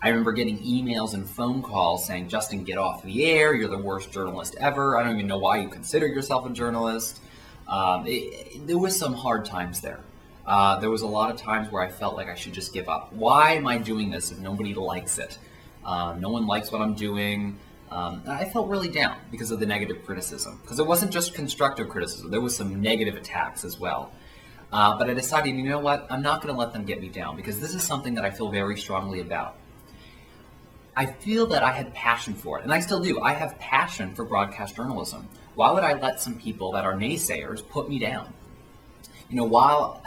I remember getting emails and phone calls saying, Justin, get off the air. You're the worst journalist ever. I don't even know why you consider yourself a journalist. There was some hard times there. There was a lot of times where I felt like I should just give up. Why am I doing this if nobody likes it? No one likes what I'm doing. I felt really down because of the negative criticism. Because it wasn't just constructive criticism. There was some negative attacks as well. But I decided, you know what? I'm not going to let them get me down because this is something that I feel very strongly about. I feel that I had passion for it, and I still do. I have passion for broadcast journalism. Why would I let some people that are naysayers put me down? You know, while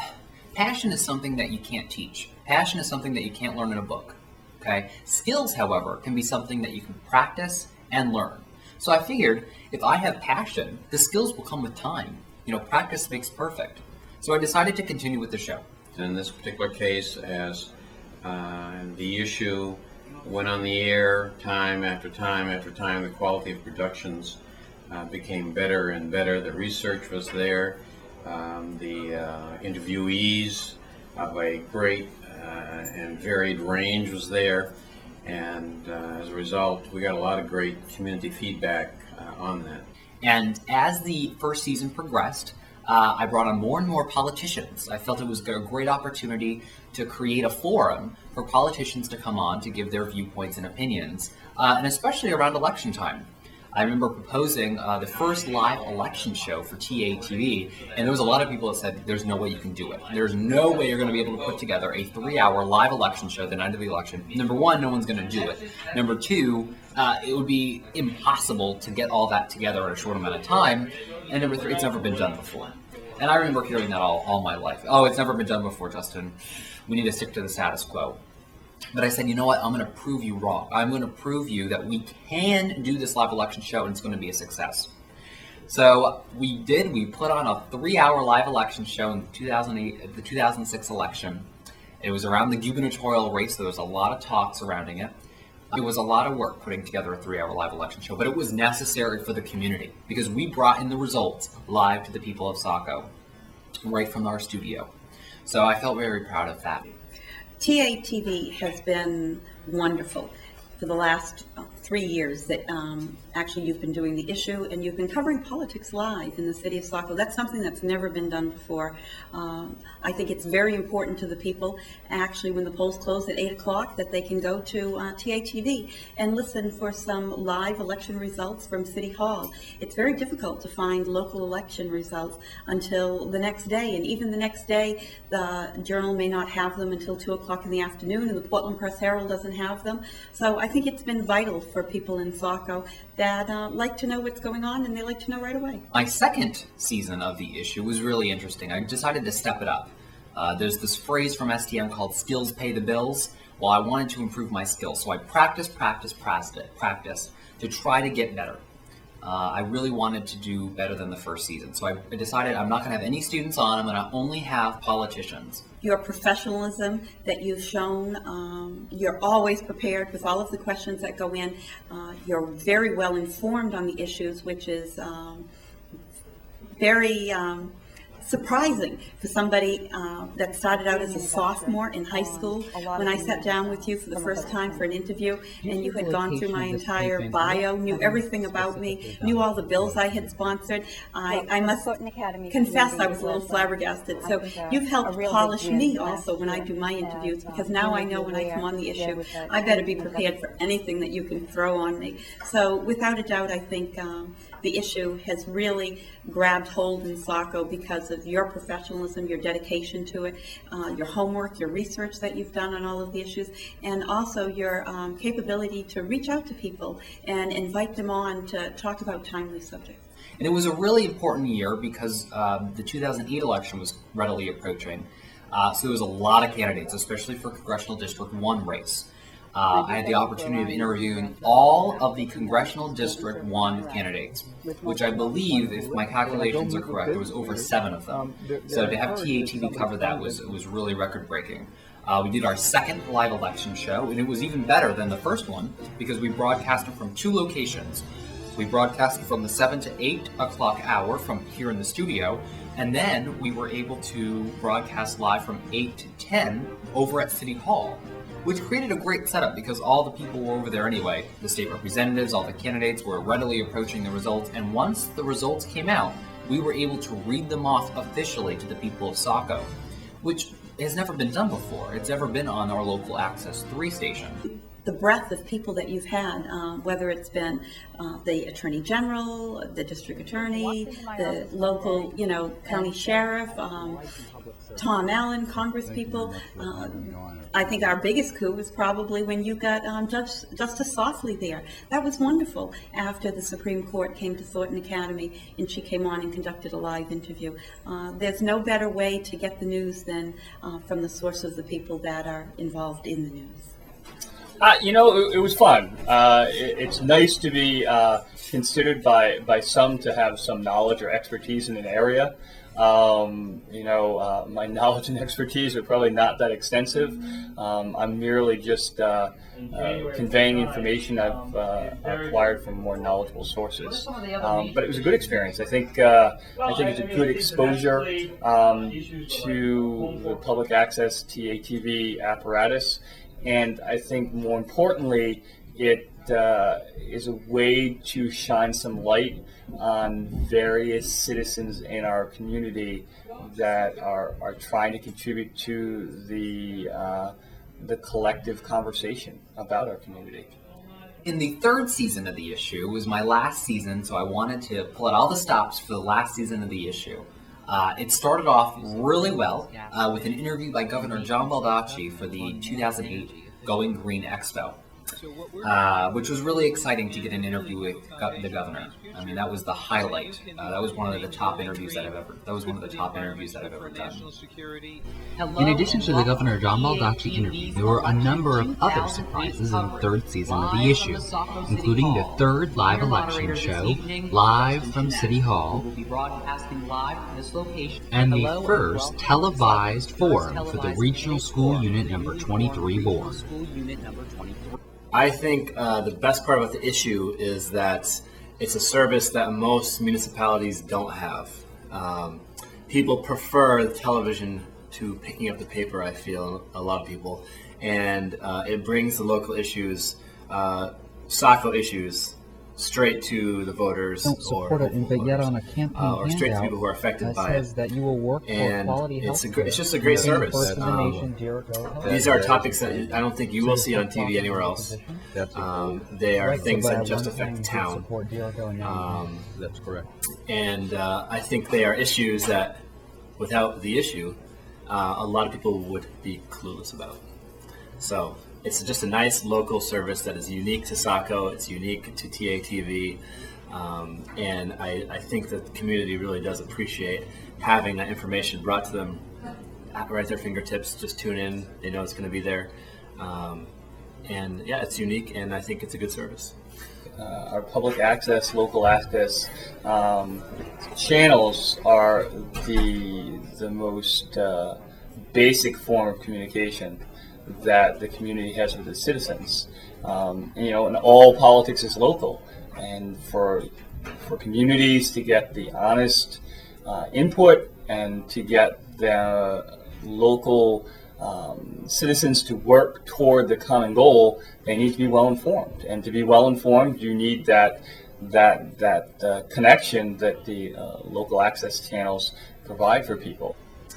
passion is something that you can't teach. Passion is something that you can't learn in a book. Okay? Skills, however, can be something that you can practice and learn. So I figured if I have passion, the skills will come with time. You know, practice makes perfect. So I decided to continue with the show. In this particular case, as the issue went on the air time after time after time, the quality of productions became better and better. The research was there. The interviewees of a great and varied range was there. And as a result, we got a lot of great community feedback on that. And as the first season progressed, I brought on more and more politicians. I felt it was a great opportunity to create a forum for politicians to come on to give their viewpoints and opinions, and especially around election time. I remember proposing the first live election show for TA-TV, and there was a lot of people that said, there's no way you can do it. There's no way you're going to be able to put together a 3-hour live election show the night of the election. Number one, no one's going to do it. Number two, it would be impossible to get all that together in a short amount of time. And number three, it's never been done before. And I remember hearing that all my life. Oh, it's never been done before, Justin. We need to stick to the status quo. But I said, you know what? I'm going to prove you wrong. I'm going to prove you that we can do this live election show and it's going to be a success. So we did. We put on a 3-hour live election show in the 2006 election. It was around the gubernatorial race. So there was a lot of talk surrounding it. It was a lot of work putting together a 3-hour live election show, but it was necessary for the community because we brought in the results live to the people of Saco right from our studio. So I felt very proud of that. TA-TV has been wonderful for the last 3 years that actually you've been doing the issue and you've been covering politics live in the city of Saco. That's something that's never been done before. I think it's very important to the people, actually, when the polls close at 8 o'clock, that they can go to TA-TV and listen for some live election results from City Hall. It's very difficult to find local election results until the next day, and even the next day, the Journal may not have them until 2 o'clock in the afternoon, and the Portland Press-Herald doesn't have them. So I think it's been vital for people in Saco that like to know what's going on, and they like to know right away. My second season of the issue was really interesting. I decided to step it up. There's this phrase from STM called skills pay the bills. Well, I wanted to improve my skills, so I practiced to try to get better. I really wanted to do better than the first season, so I decided I'm not going to have any students on. I'm going to only have politicians. Your professionalism that you've shown, you're always prepared with all of the questions that go in. You're very well informed on the issues, which is very surprising for somebody that started out as a sophomore in high school. When I sat down with you for the first time for an interview, and you had gone through my entire bio, knew everything about me, knew all the bills I had sponsored, I must confess I was a little flabbergasted. So you've helped polish me also when I do my interviews, because now I know when I come on the issue, I better be prepared for anything that you can throw on me. So without a doubt, I think the issue has really grabbed hold in Saco because of your professionalism, your dedication to it, your homework, your research that you've done on all of the issues, and also your capability to reach out to people and invite them on to talk about timely subjects. And it was a really important year because the 2008 election was readily approaching. So there was a lot of candidates, especially for Congressional District 1 race. I had the opportunity of interviewing all of the Congressional District 1 candidates, which I believe, if my calculations are correct, there was over 7 of them. So to have TA-TV cover that was really record-breaking. We did our second live election show, and it was even better than the first one because we broadcasted from 2 locations. We broadcasted from the 7 to 8 o'clock hour from here in the studio, and then we were able to broadcast live from 8 to 10 over at City Hall, which created a great setup because all the people were over there anyway. The state representatives, all the candidates were readily approaching the results, and once the results came out, we were able to read them off officially to the people of Saco, which has never been done before. It's never been on our local Access 3 station. The breadth of people that you've had, whether it's been the Attorney General, the District Attorney, the local, county sheriff, Tom Allen, Congress people. I think our biggest coup was probably when you got Justice Softly there. That was wonderful after the Supreme Court came to Thornton Academy and she came on and conducted a live interview. There's no better way to get the news than from the source of the people that are involved in the news. It was fun. It's nice to be considered by some to have some knowledge or expertise in an area. My knowledge and expertise are probably not that extensive. I'm merely just conveying information I've acquired from more knowledgeable sources. But it was a good experience. I think it's a good exposure to the public access TATV apparatus. And I think more importantly, it is a way to shine some light on various citizens in our community that are trying to contribute to the collective conversation about our community. In the third season of the issue, it was my last season, so I wanted to pull out all the stops for the last season of the issue. It started off really well with an interview by Governor John Baldacci for the 2008 Going Green Expo, which was really exciting to get an interview with the governor. I mean, that was the highlight. That was one of the top interviews that I've ever done. In addition to the Governor John Baldacci interview, there were a number of other surprises in the third season of the issue, including the third live election show, live from City Hall, and the first televised forum for the Regional School Unit Number 23 Board. I think the best part about the issue is that it's a service that most municipalities don't have. People prefer the television to picking up the paper, I feel, a lot of people. And it brings the local issues, Saco issues, straight to the voters or straight to people who are affected by it. And it's just a great service. These are topics that I don't think you will see on TV anywhere else. They are things that just affect the town. That's correct. And I think they are issues that, without the issue, a lot of people would be clueless about. So it's just a nice local service that is unique to Saco. It's unique to TATV. And I think that the community really does appreciate having that information brought to them right at their fingertips. Just tune in. They know it's going to be there. And yeah, it's unique, and I think it's a good service. Our public access, local access channels are the most basic form of communication that the community has with its citizens. And all politics is local, and for communities to get the honest input and to get the local citizens to work toward the common goal, they need to be well informed. And to be well informed, you need that connection that the local access channels provide for people.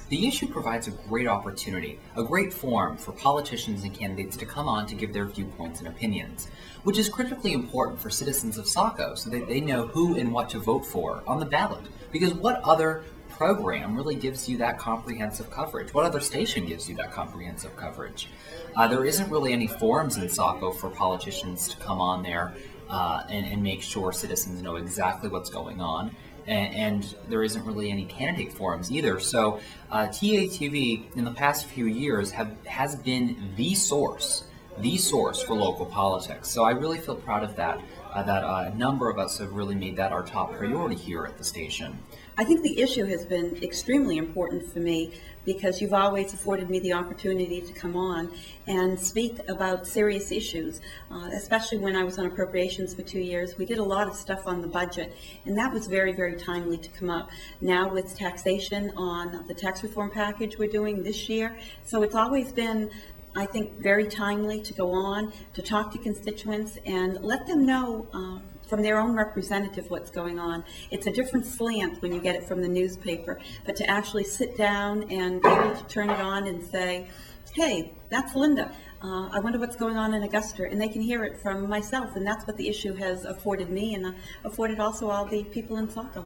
The issue provides a great opportunity, a great forum for politicians and candidates to come on to give their viewpoints and opinions, which is critically important for citizens of Saco so that they know who and what to vote for on the ballot. Because what other program really gives you that comprehensive coverage? What other station gives you that comprehensive coverage? There isn't really any forums in Saco for politicians to come on there and make sure citizens know exactly what's going on. And there isn't really any candidate forums either. So TATV in the past few years has been the source for local politics. So I really feel proud of that, that a number of us have really made that our top priority here at the station. I think the issue has been extremely important for me because you've always afforded me the opportunity to come on and speak about serious issues, especially when I was on appropriations for 2 years. We did a lot of stuff on the budget, and that was very, very timely to come up. Now with taxation on the tax reform package we're doing this year, so it's always been I think, very timely to go on, to talk to constituents and let them know from their own representative what's going on. It's a different slant when you get it from the newspaper, but to actually sit down and be able to turn it on and say, hey, that's Linda. I wonder what's going on in Augusta, and they can hear it from myself, and that's what the issue has afforded me and afforded also all the people in Saco.